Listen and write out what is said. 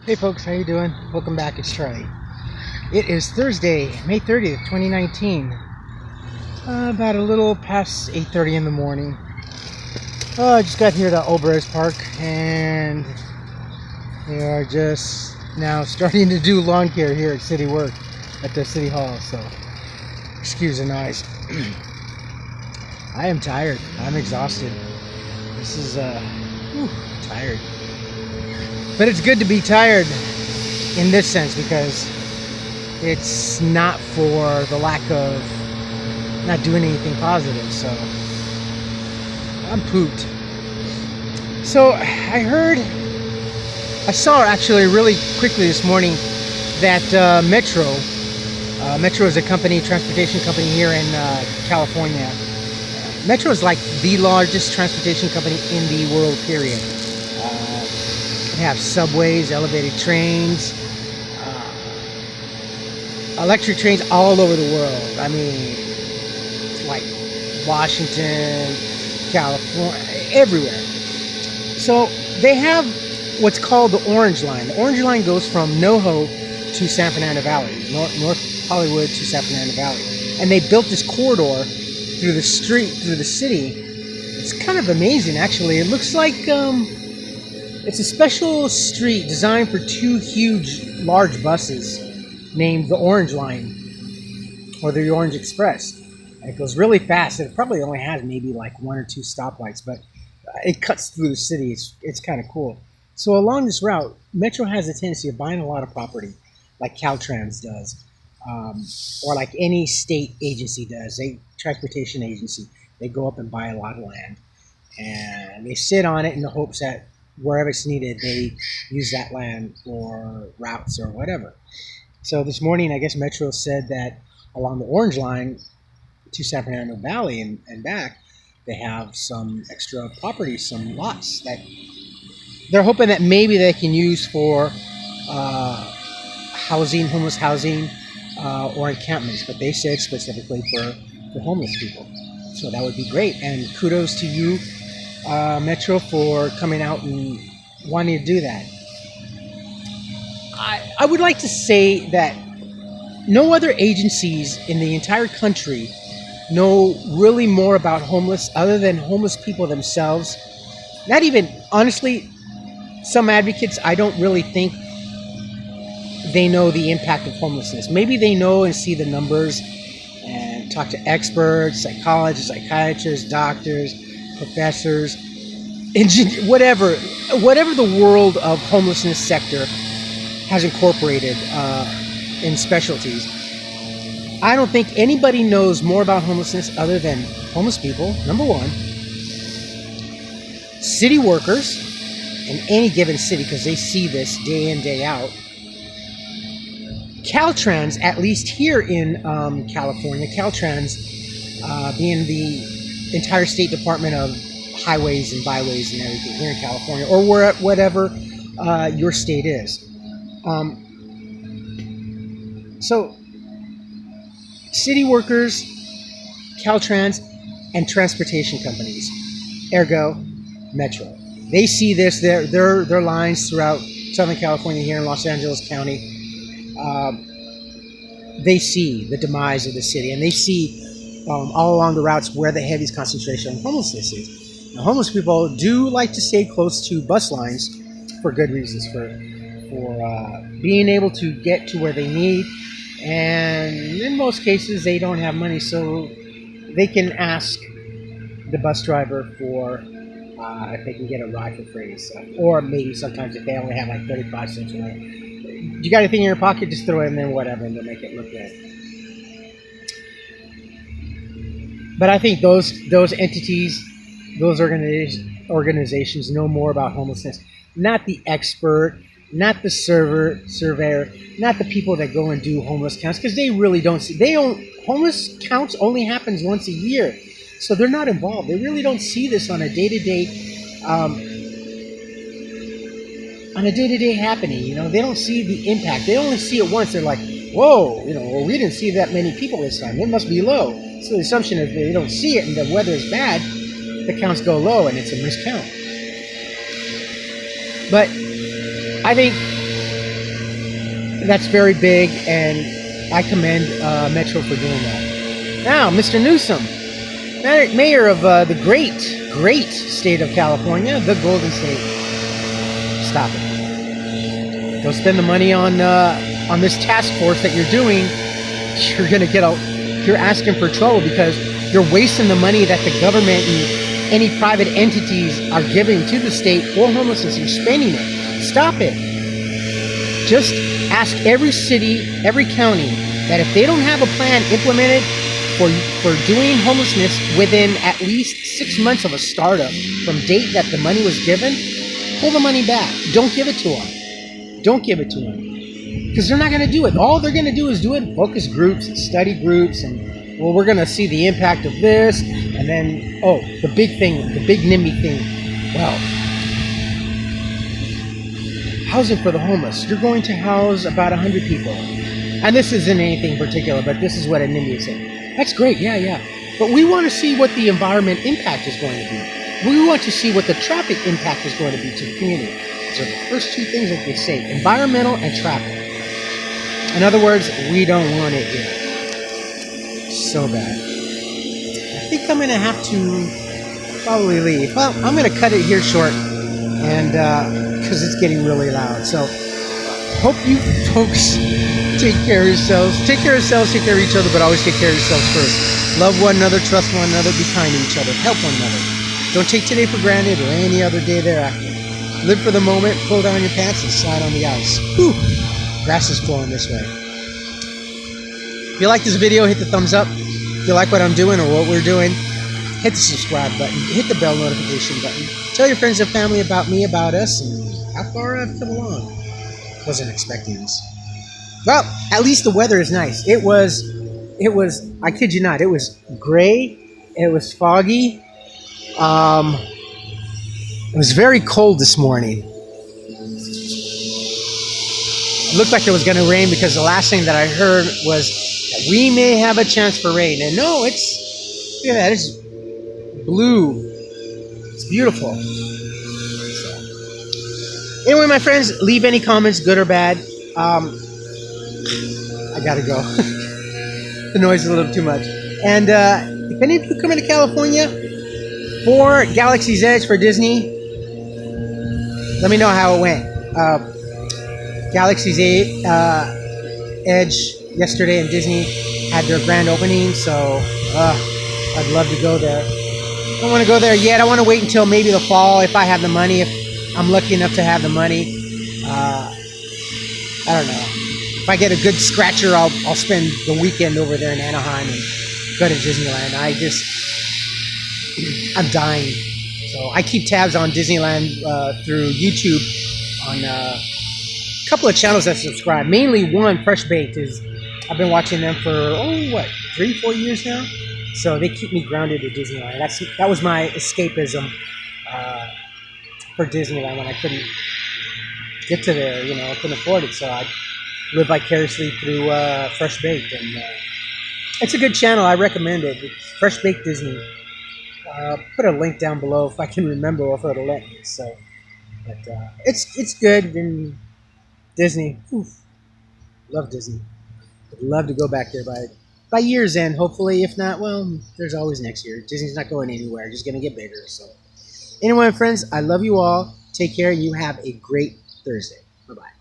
Hey folks, how you doing? Welcome back, it's Charlie. It is Thursday, May 30th, 2019. About a little past 8:30 in the morning. I just got here to Ober's Park and we are just now starting to do lawn care here at City Work at the City Hall, so excuse the noise. I am tired. I'm exhausted. This is, tired. But it's good to be tired in this sense because it's not for the lack of not doing anything positive. So I'm pooped. So I saw actually really quickly this morning that Metro is a company, transportation company here in California. Metro is like the largest transportation company in the world, period. They have subways, elevated trains, electric trains all over the world. I mean, like Washington, California, everywhere. So they have what's called the Orange Line. The Orange Line goes from NoHo to San Fernando Valley, North Hollywood to San Fernando Valley. And they built this corridor through the city. It's kind of amazing, actually. It looks like it's a special street designed for two huge, large buses named the Orange Line or the Orange Express. And it goes really fast. It probably only has maybe like one or two stoplights, but it cuts through the city. It's kind of cool. So along this route, Metro has a tendency of buying a lot of property, like Caltrans does, or like any state agency does. Transportation agency, they go up and buy a lot of land, and they sit on it in the hopes that wherever it's needed, they use that land for routes or whatever. So this morning, I guess Metro said that along the Orange Line to San Fernando Valley and back, they have some extra property, some lots that they're hoping that maybe they can use for housing, homeless housing, or encampments. But they said specifically for homeless people. So that would be great. And kudos to you, Metro, for coming out and wanting to do that. I would like to say that no other agencies in the entire country know really more about homeless other than homeless people themselves. Not even, honestly, some advocates, I don't really think they know the impact of homelessness. Maybe they know and see the numbers and talk to experts, psychologists, psychiatrists, doctors, professors, whatever the world of homelessness sector has incorporated in specialties. I don't think anybody knows more about homelessness other than homeless people, number one, city workers in any given city, because they see this day in, day out. Caltrans, at least here in California, Caltrans being the entire state department of highways and byways and everything here in California, or whatever your state is. So city workers, Caltrans, and transportation companies, ergo Metro. They see this, their lines throughout Southern California here in Los Angeles County. They see the demise of the city, and they see all along the routes where the heaviest concentration of homelessness is. Now, homeless people do like to stay close to bus lines for good reasons, for being able to get to where they need, and in most cases they don't have money, so they can ask the bus driver for if they can get a ride for free, so, or maybe sometimes if they only have like 35 cents or whatever. You got anything in your pocket, just throw it in there, whatever, and they'll make it look good. But I think those entities, those organizations know more about homelessness. Not the expert, not the surveyor, not the people that go and do homeless counts, because they really don't see. Homeless counts only happens once a year, so they're not involved. They really don't see this on a day-to-day happening. You know, they don't see the impact. They only see it once. They're like, whoa, well, we didn't see that many people this time. It must be low. So the assumption is they don't see it and the weather is bad, the counts go low and it's a miscount. But I think that's very big, and I commend Metro for doing that. Now, Mr. Newsom, mayor of the great state of California, the Golden State. Stop it. Don't spend the money on this task force that you're doing. You're gonna get out. You're asking for trouble because you're wasting the money that the government and any private entities are giving to the state for homelessness. You're spending it. Stop it. Just ask every city, every county that if they don't have a plan implemented for doing homelessness within at least 6 months of a startup from date that the money was given, pull the money back. Don't give it to them. Don't give it to them. Because they're not going to do it. All they're going to do is do it in focus groups and study groups, and well, we're going to see the impact of this, and then, oh, the big thing, the big NIMBY thing. Well, housing for the homeless. You're going to house about 100 people. And this isn't anything particular, but this is what a NIMBY is saying. That's great, yeah. But we want to see what the environment impact is going to be. We want to see what the traffic impact is going to be to the community. Those are the first two things that they say, environmental and traffic. In other words, we don't want it here. So bad. I think I'm going to have to probably leave. Well, I'm going to cut it here short, and because it's getting really loud. So hope you folks take care of yourselves. Take care of yourselves, take care of each other, but always take care of yourselves first. Love one another, trust one another, be kind to each other, help one another. Don't take today for granted or any other day thereafter. Live for the moment, pull down your pants, and slide on the ice. Whew. Grass is flowing this way. If you like this video, hit the thumbs up. If you like what I'm doing or what we're doing, hit the subscribe button, hit the bell notification button. Tell your friends and family about me, about us, and how far I've come along. Wasn't expecting this. Well, at least the weather is nice. It was, I kid you not, it was gray, it was foggy. It was very cold this morning. It looked like it was going to rain because the last thing that I heard was that we may have a chance for rain. And no, look at that, it's blue. It's beautiful. So, anyway, my friends, leave any comments, good or bad. I gotta go. The noise is a little too much. And if any of you come into California for Galaxy's Edge for Disney, let me know how it went. Galaxy's Edge yesterday in Disney had their grand opening, so I'd love to go there. I don't want to go there yet. I want to wait until maybe the fall if I have the money, if I'm lucky enough to have the money. I don't know. If I get a good scratcher, I'll spend the weekend over there in Anaheim and go to Disneyland. I'm dying. So I keep tabs on Disneyland through YouTube on a couple of channels that subscribe. Mainly one, Fresh Baked, I've been watching them for 3-4 years now. So they keep me grounded to Disneyland. That was my escapism for Disneyland when I couldn't get to there. I couldn't afford it, so I live vicariously through Fresh Baked, and it's a good channel. I recommend it. It's Fresh Baked Disney. Put a link down below if I can remember or if it'll let me. So, but it's good. And Disney, love Disney. I'd love to go back there by year's end, hopefully. If not, well, there's always next year. Disney's not going anywhere; just gonna get bigger. So, anyway, friends, I love you all. Take care. You have a great Thursday. Bye bye.